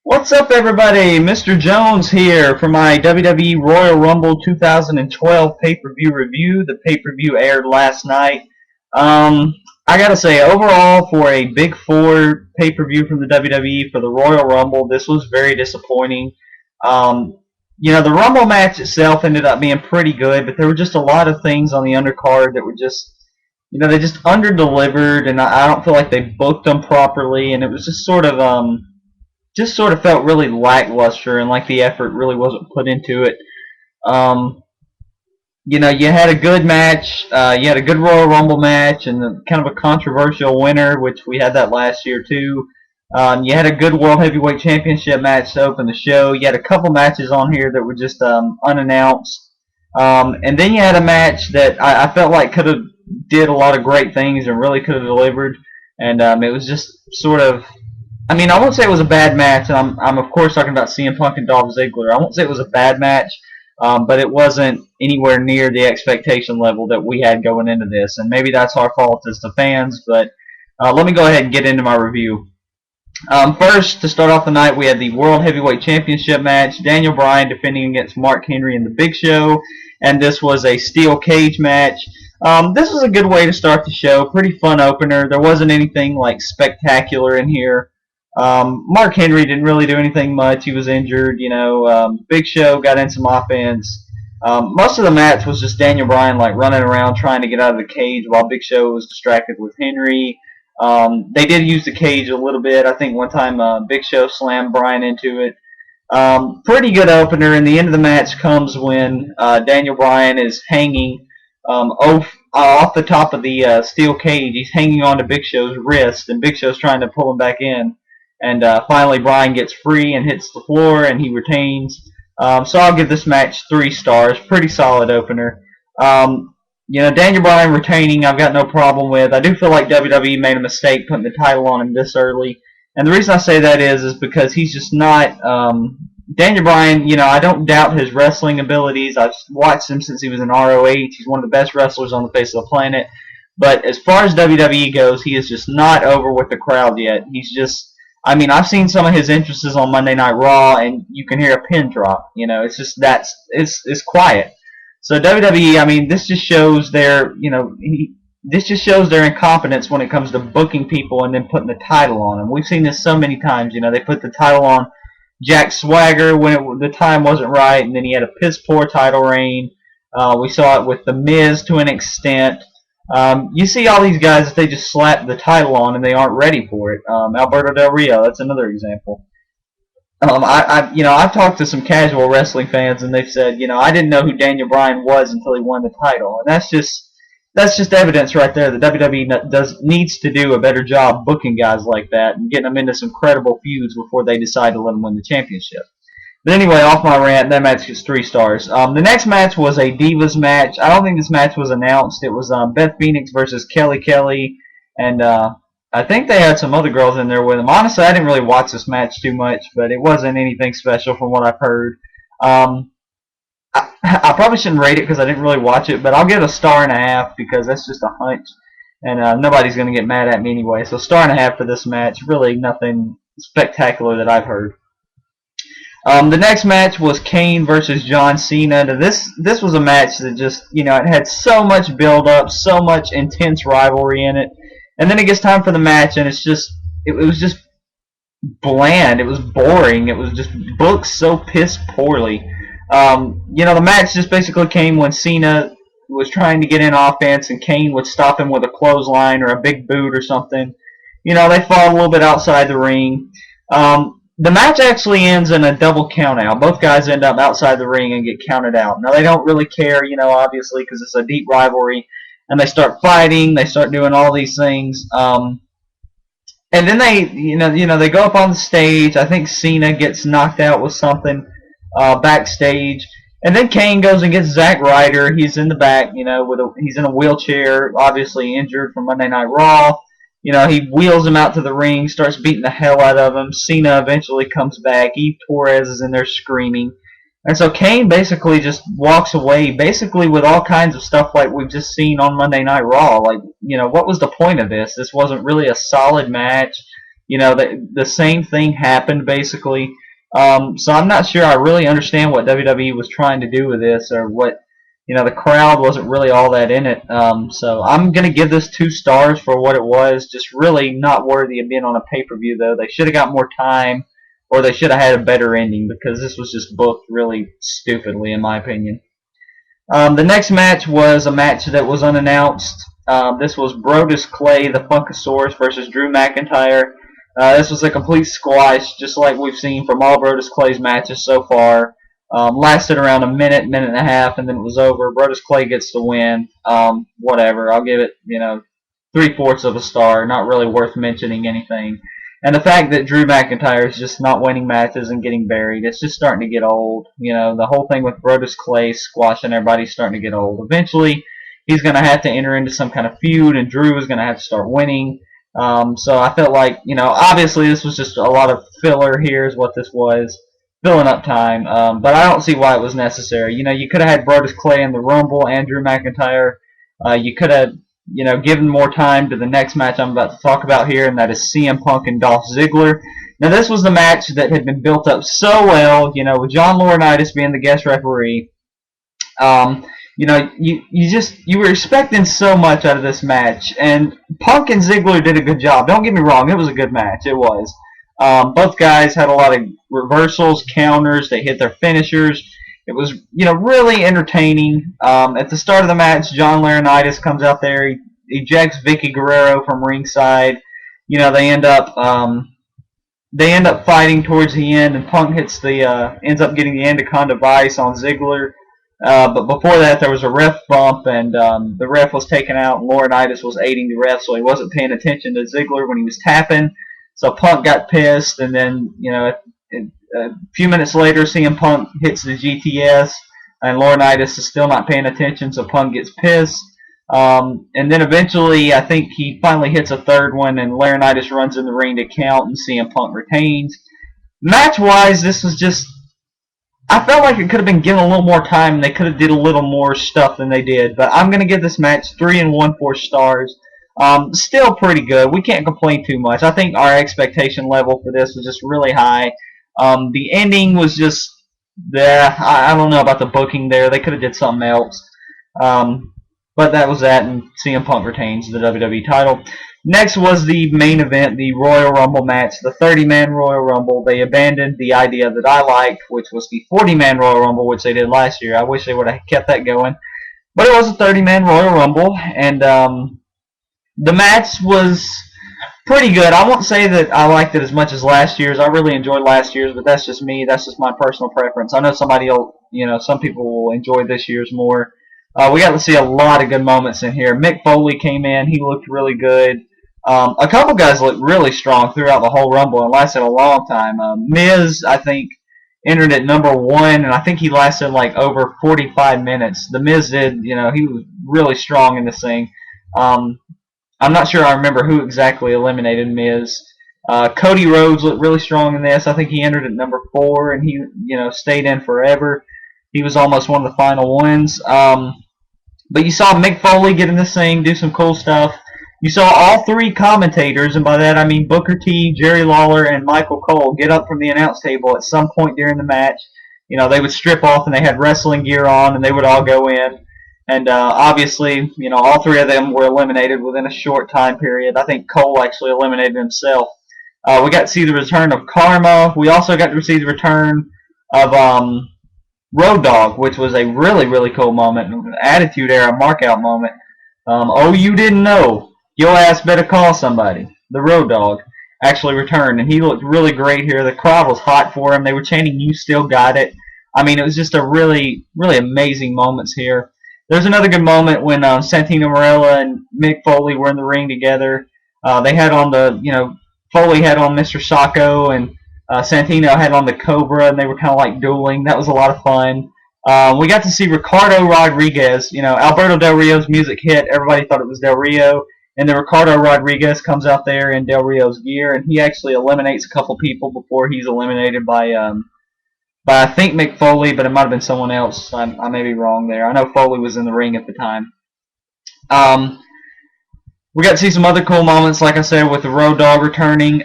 What's up, everybody? Mr. Jones here for my WWE Royal Rumble 2012 pay-per-view review. The pay-per-view aired last night. I gotta say, overall, for a Big Four pay-per-view from the WWE for the Royal Rumble, this was very disappointing. Um, the Rumble match itself ended up being pretty good, but there were just a lot of things on the undercard that were just, they just under-delivered, and I don't feel like they booked them properly, and it was just sort of felt really lackluster and like the effort really wasn't put into it. Um, you had a good match. You had a good Royal Rumble match and kind of a controversial winner, which we had that last year too. You had a good World Heavyweight Championship match to open the show. You had a couple matches on here that were just unannounced. And then you had a match that I felt like could have did a lot of great things and really could have delivered. And it was just sort of, I won't say it was a bad match. And I'm of course talking about CM Punk and Dolph Ziggler. I won't say it was a bad match, but it wasn't anywhere near the expectation level that we had going into this. And maybe that's our fault as the fans, but let me go ahead and get into my review. First, to start off the night, we had the World Heavyweight Championship match. Daniel Bryan defending against Mark Henry and the Big Show, and this was a steel cage match. This was a good way to start the show. Pretty fun opener. There wasn't anything like spectacular in here. Mark Henry didn't really do anything much. He was injured. Big Show got in some offense. Most of the match was just Daniel Bryan like running around trying to get out of the cage while Big Show was distracted with Henry. They did use the cage a little bit. I think one time Big Show slammed Bryan into it. Pretty good opener, and the end of the match comes when Daniel Bryan is hanging off the top of the steel cage. He's hanging onto Big Show's wrist, and Big Show's trying to pull him back in. And finally, Bryan gets free and hits the floor, and he retains. So I'll give this match 3 stars. Pretty solid opener. Daniel Bryan retaining, I've got no problem with. I do feel like WWE made a mistake putting the title on him this early. And the reason I say that is because he's just not... Daniel Bryan, I don't doubt his wrestling abilities. I've watched him since he was in ROH. He's one of the best wrestlers on the face of the planet. But as far as WWE goes, he is just not over with the crowd yet. He's just... I've seen some of his entrances on Monday Night Raw, and you can hear a pin drop. It's just it's quiet. So WWE, this just shows this just shows their incompetence when it comes to booking people and then putting the title on them. We've seen this so many times. They put the title on Jack Swagger when the time wasn't right, and then he had a piss poor title reign. We saw it with The Miz to an extent. You see all these guys that they just slap the title on and they aren't ready for it. Alberto Del Rio, that's another example. I've talked to some casual wrestling fans and they've said, I didn't know who Daniel Bryan was until he won the title, and that's just evidence right there that WWE needs to do a better job booking guys like that and getting them into some credible feuds before they decide to let them win the championship. But anyway, off my rant, that match gets 3 stars. The next match was a Divas match. I don't think this match was announced. It was Beth Phoenix versus Kelly, and I think they had some other girls in there with them. Honestly, I didn't really watch this match too much, but it wasn't anything special from what I've heard. I probably shouldn't rate it because I didn't really watch it, but I'll give it a 1.5 because that's just a hunch, and nobody's going to get mad at me anyway. So 1.5 for this match. Really nothing spectacular that I've heard. The next match was Kane versus John Cena. Now, this was a match that just, it had so much build-up, so much intense rivalry in it. And then it gets time for the match, and it was just bland. It was boring. It was just booked so piss poorly. The match just basically came when Cena was trying to get in offense, and Kane would stop him with a clothesline or a big boot or something. They fall a little bit outside the ring. The match actually ends in a double countout. Both guys end up outside the ring and get counted out. Now, they don't really care, obviously, because it's a deep rivalry. And they start fighting. They start doing all these things. And then they go up on the stage. I think Cena gets knocked out with something backstage. And then Kane goes and gets Zack Ryder. He's in the back, he's in a wheelchair, obviously injured from Monday Night Raw. He wheels him out to the ring, starts beating the hell out of him. Cena eventually comes back. Eve Torres is in there screaming. And so Kane basically just walks away, basically with all kinds of stuff like we've just seen on Monday Night Raw. Like, what was the point of this? This wasn't really a solid match. You know, the same thing happened basically. So I'm not sure I really understand what WWE was trying to do with this, or what, you know, the crowd wasn't really all that in it. So I'm going to give this 2 stars for what it was. Just really not worthy of being on a pay-per-view, though. They should have got more time, or they should have had a better ending, because this was just booked really stupidly, in my opinion. The next match was a match that was unannounced. This was Brodus Clay, the Funkasaurus, versus Drew McIntyre. This was a complete squash, just like we've seen from all Brodus Clay's matches so far. Lasted around a minute, minute and a half, and then it was over. Brodus Clay gets the win. Whatever. I'll give it, 3/4 of a star. Not really worth mentioning anything. And the fact that Drew McIntyre is just not winning matches and getting buried, it's just starting to get old. The whole thing with Brodus Clay squashing everybody's starting to get old. Eventually, he's going to have to enter into some kind of feud, and Drew is going to have to start winning. So I felt like, obviously this was just a lot of filler here is what this was. Filling up time. But I don't see why it was necessary. You could have had Brodus Clay in the Rumble and Drew McIntyre. You could have, given more time to the next match I'm about to talk about here, and that is CM Punk and Dolph Ziggler. Now, this was the match that had been built up so well, with John Laurinaitis being the guest referee. You were expecting so much out of this match, and Punk and Ziggler did a good job. Don't get me wrong, it was a good match. It was. Both guys had a lot of reversals, counters. They hit their finishers. It was, really entertaining. At the start of the match, John Laurinaitis comes out there. He ejects Vicky Guerrero from ringside. They end up fighting towards the end, and Punk ends up getting the Anaconda Vice on Ziggler. But before that, there was a ref bump, and the ref was taken out, and Laurinaitis was aiding the ref, so he wasn't paying attention to Ziggler when he was tapping. So Punk got pissed, and then, a few minutes later, CM Punk hits the GTS, and Laurinaitis is still not paying attention, so Punk gets pissed. And then eventually, I think he finally hits a third one, and Laurinaitis runs in the ring to count, and CM Punk retains. Match-wise, this was just... I felt like it could have been given a little more time, and they could have did a little more stuff than they did. But I'm going to give this match 3 1/4 stars. Still pretty good. We can't complain too much. I think our expectation level for this was just really high. The ending was just, I don't know about the booking there. They could have did something else. But that was that, and CM Punk retains the WWE title. Next was the main event, the Royal Rumble match, the 30-man Royal Rumble. They abandoned the idea that I liked, which was the 40-man Royal Rumble, which they did last year. I wish they would have kept that going. But it was a 30-man Royal Rumble, and the match was pretty good. I won't say that I liked it as much as last year's. I really enjoyed last year's, but that's just me. That's just my personal preference. I know some people will enjoy this year's more. We got to see a lot of good moments in here. Mick Foley came in. He looked really good. A couple guys looked really strong throughout the whole Rumble and lasted a long time. Miz, I think, entered at number 1, and I think he lasted like over 45 minutes. The Miz did, he was really strong in this thing. I'm not sure I remember who exactly eliminated Miz. Cody Rhodes looked really strong in this. I think he entered at number 4, and he, stayed in forever. He was almost one of the final ones. But you saw Mick Foley get in this thing, do some cool stuff. You saw all 3 commentators, and by that I mean Booker T, Jerry Lawler, and Michael Cole, get up from the announce table at some point during the match. They would strip off, and they had wrestling gear on, and they would all go in. And obviously, all 3 of them were eliminated within a short time period. I think Cole actually eliminated himself. We got to see the return of Karma. We also got to see the return of Road Dogg, which was a really, really cool moment, an Attitude Era markout moment. Oh, you didn't know. Your ass better call somebody. The Road Dogg actually returned, and he looked really great here. The crowd was hot for him. They were chanting, "You still got it." I mean, it was just a really, really amazing moments here. There's another good moment when Santino Marella and Mick Foley were in the ring together. They had on Foley had on Mr. Sacco, and Santino had on the Cobra, and they were kind of like dueling. That was a lot of fun. We got to see Ricardo Rodriguez. Alberto Del Rio's music hit. Everybody thought it was Del Rio. And then Ricardo Rodriguez comes out there in Del Rio's gear, and he actually eliminates a couple people before he's eliminated by I think Mick Foley, but it might have been someone else. I may be wrong there. I know Foley was in the ring at the time. We got to see some other cool moments, like I said, with the Road Dogg returning.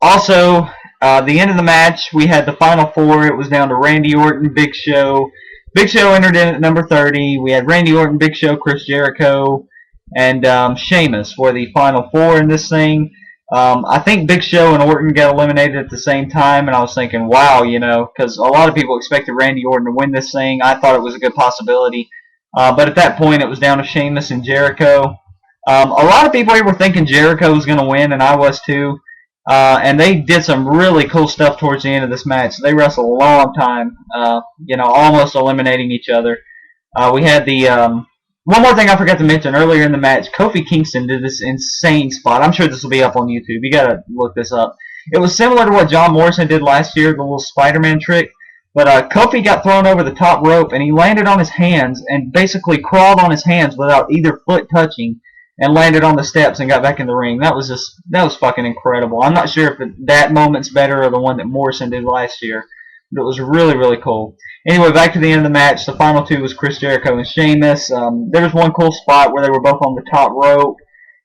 Also, the end of the match, we had the final four. It was down to Randy Orton, Big Show. Big Show entered in at number 30. We had Randy Orton, Big Show, Chris Jericho, and Sheamus for the final four in this thing. I think Big Show and Orton got eliminated at the same time, and I was thinking, wow, because a lot of people expected Randy Orton to win this thing. I thought it was a good possibility. But at that point, it was down to Sheamus and Jericho. A lot of people were thinking Jericho was going to win, and I was too. And they did some really cool stuff towards the end of this match. They wrestled a long time, almost eliminating each other. We had the one more thing I forgot to mention earlier in the match. Kofi Kingston did this insane spot. I'm sure this will be up on YouTube. You gotta look this up. It was similar to what John Morrison did last year, the little Spider-Man trick. But Kofi got thrown over the top rope, and he landed on his hands and basically crawled on his hands without either foot touching, and landed on the steps and got back in the ring. That was fucking incredible. I'm not sure if that moment's better or the one that Morrison did last year, but it was really, really cool. Anyway, back to the end of the match. The final two was Chris Jericho and Sheamus. There was one cool spot where they were both on the top rope,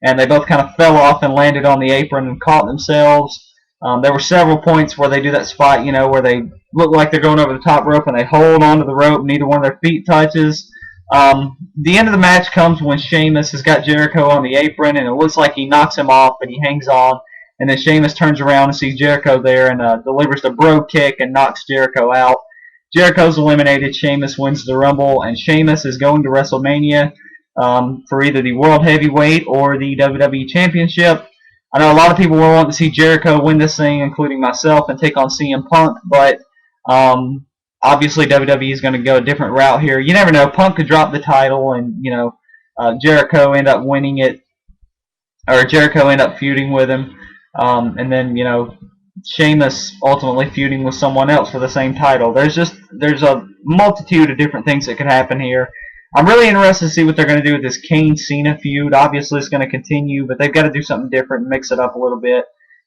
and they both kind of fell off and landed on the apron and caught themselves. There were several points where they do that spot, where they look like they're going over the top rope and they hold onto the rope, neither one of their feet touches. The end of the match comes when Sheamus has got Jericho on the apron, and it looks like he knocks him off, but he hangs on. And then Sheamus turns around and sees Jericho there and delivers the bro kick and knocks Jericho out. Jericho's eliminated. Sheamus wins the Rumble, and Sheamus is going to WrestleMania for either the World Heavyweight or the WWE Championship. I know a lot of people will want to see Jericho win this thing, including myself, and take on CM Punk, but obviously WWE is going to go a different route here. You never know. Punk could drop the title, and Jericho end up winning it, or Jericho end up feuding with him, and then Sheamus ultimately feuding with someone else for the same title. There's a multitude of different things that could happen here. I'm really interested to see what they're going to do with this Kane-Cena feud. Obviously, it's going to continue, but they've got to do something different and mix it up a little bit.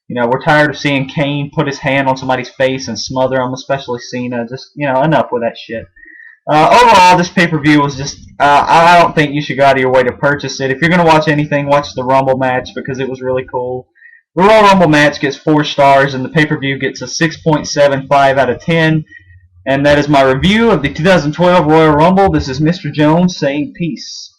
We're tired of seeing Kane put his hand on somebody's face and smother them, especially Cena. Just, enough with that shit. Overall, this pay-per-view was just, I don't think you should go out of your way to purchase it. If you're going to watch anything, watch the Rumble match because it was really cool. The Royal Rumble match gets 4 stars, and the pay-per-view gets a 6.75 out of 10. And that is my review of the 2012 Royal Rumble. This is Mr. Jones saying peace.